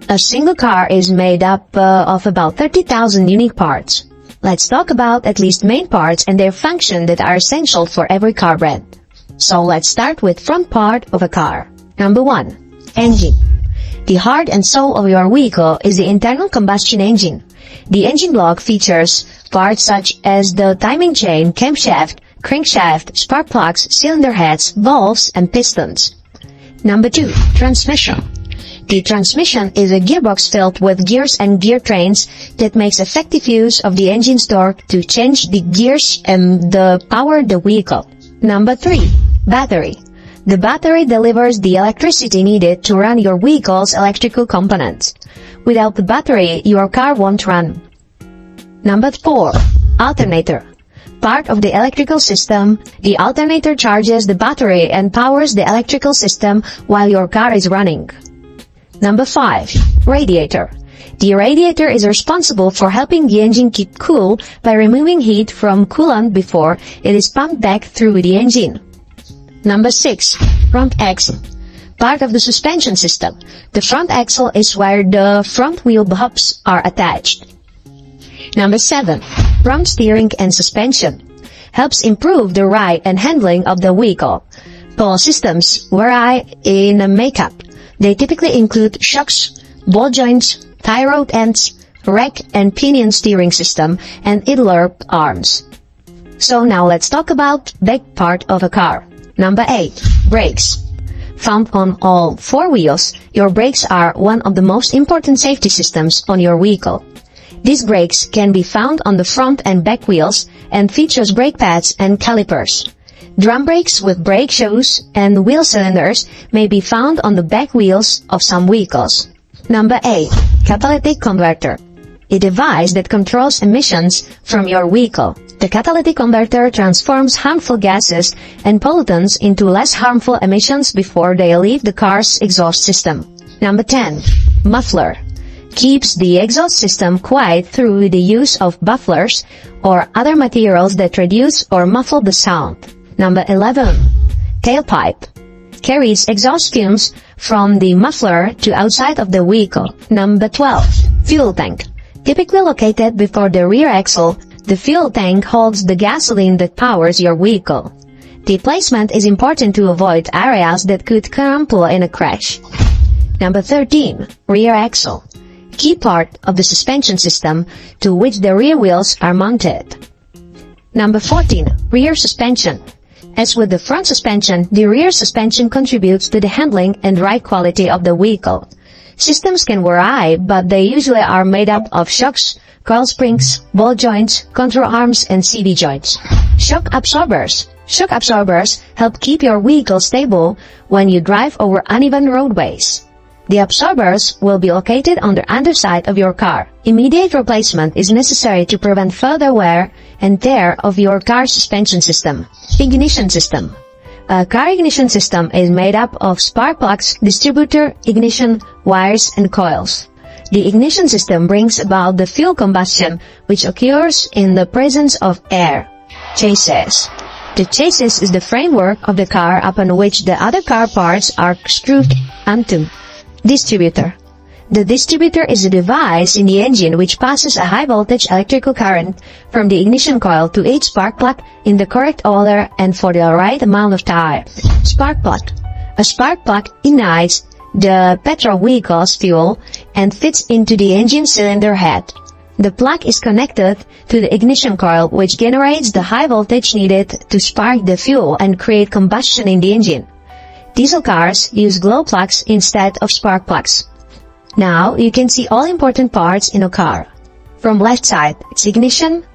A single car is made up of about 30,000 unique parts. Let's talk about at least main parts and their function that are essential for every car brand. So let's start with front part of a car. Number 1. Engine. The heart and soul of your vehicle is the internal combustion engine. The engine block features parts such as the timing chain, camshaft, crankshaft, spark plugs, cylinder heads, valves, and pistons. Number 2. Transmission. The transmission is a gearbox filled with gears and gear trains that makes effective use of the engine's torque to change the gears and power the vehicle. Number 3. Battery. The battery delivers the electricity needed to run your vehicle's electrical components. Without the battery, your car won't run. Number 4. Alternator. Part of the electrical system, the alternator charges the battery and powers the electrical system while your car is running. Number 5. Radiator. The radiator is responsible for helping the engine keep cool by removing heat from coolant before it is pumped back through the engine. Number 6. Front axle. Part of the suspension system. The front axle is where the front wheel hubs are attached. Number 7. Front steering and suspension. Helps improve the ride and handling of the vehicle. All systems vary in makeup. They typically include shocks, ball joints, tie rod ends, rack and pinion steering system, and idler arms. So now let's talk about back part of a car. Number 8. Brakes. Found on all 4 wheels, your brakes are one of the most important safety systems on your vehicle. These brakes can be found on the front and back wheels and features brake pads and calipers. Drum brakes with brake shoes and wheel cylinders may be found on the back wheels of some vehicles. Number 8. Catalytic converter. A device that controls emissions from your vehicle. The catalytic converter transforms harmful gases and pollutants into less harmful emissions before they leave the car's exhaust system. Number 10. Muffler. Keeps the exhaust system quiet through the use of mufflers or other materials that reduce or muffle the sound. Number 11. Tailpipe. Carries exhaust fumes from the muffler to outside of the vehicle. Number 12. Fuel tank. Typically located before the rear axle, the fuel tank holds the gasoline that powers your vehicle. The placement is important to avoid areas that could crumple in a crash. Number 13. Rear axle. Key part of the suspension system to which the rear wheels are mounted. Number 14. Rear suspension. As with the front suspension, the rear suspension contributes to the handling and ride quality of the vehicle. Systems can vary, but they usually are made up of shocks, coil springs, ball joints, control arms, and CV joints. Shock absorbers. Shock absorbers help keep your vehicle stable when you drive over uneven roadways. The absorbers will be located on the underside of your car. Immediate replacement is necessary to prevent further wear and tear of your car's suspension system. Ignition system. A car ignition system is made up of spark plugs, distributor, ignition, wires, and coils. The ignition system brings about the fuel combustion, which occurs in the presence of air. Chassis. The chassis is the framework of the car upon which the other car parts are screwed onto. Distributor. The distributor is a device in the engine which passes a high-voltage electrical current from the ignition coil to each spark plug in the correct order and for the right amount of time. Spark plug. A spark plug ignites the petrol vehicle's fuel and fits into the engine cylinder head. The plug is connected to the ignition coil, which generates the high voltage needed to spark the fuel and create combustion in the engine. Diesel cars use glow plugs instead of spark plugs. Now you can see all important parts in a car. From left side, it's ignition,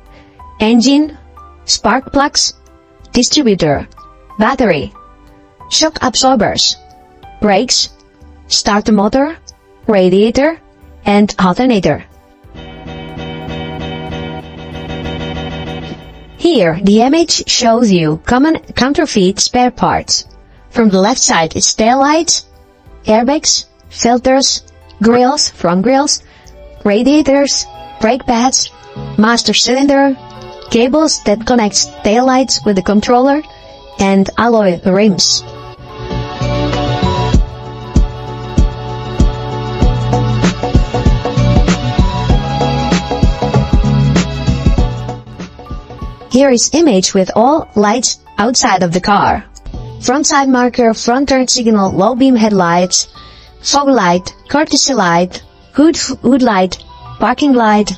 engine, spark plugs, distributor, battery, shock absorbers, brakes, starter motor, radiator, and alternator. Here, the image shows you common counterfeit spare parts. From the left side, it's taillights, airbags, filters, grills, front grills, radiators, brake pads, master cylinder, cables that connects taillights with the controller, and alloy rims. Here is image with all lights outside of the car. Front side marker, front turn signal, low beam headlights, fog light, courtesy light, hood light, parking light,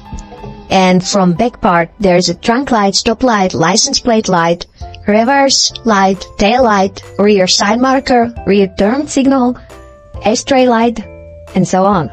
and from back part there's a trunk light, stop light, license plate light, reverse light, tail light, rear side marker, rear turn signal, ashtray light, and so on.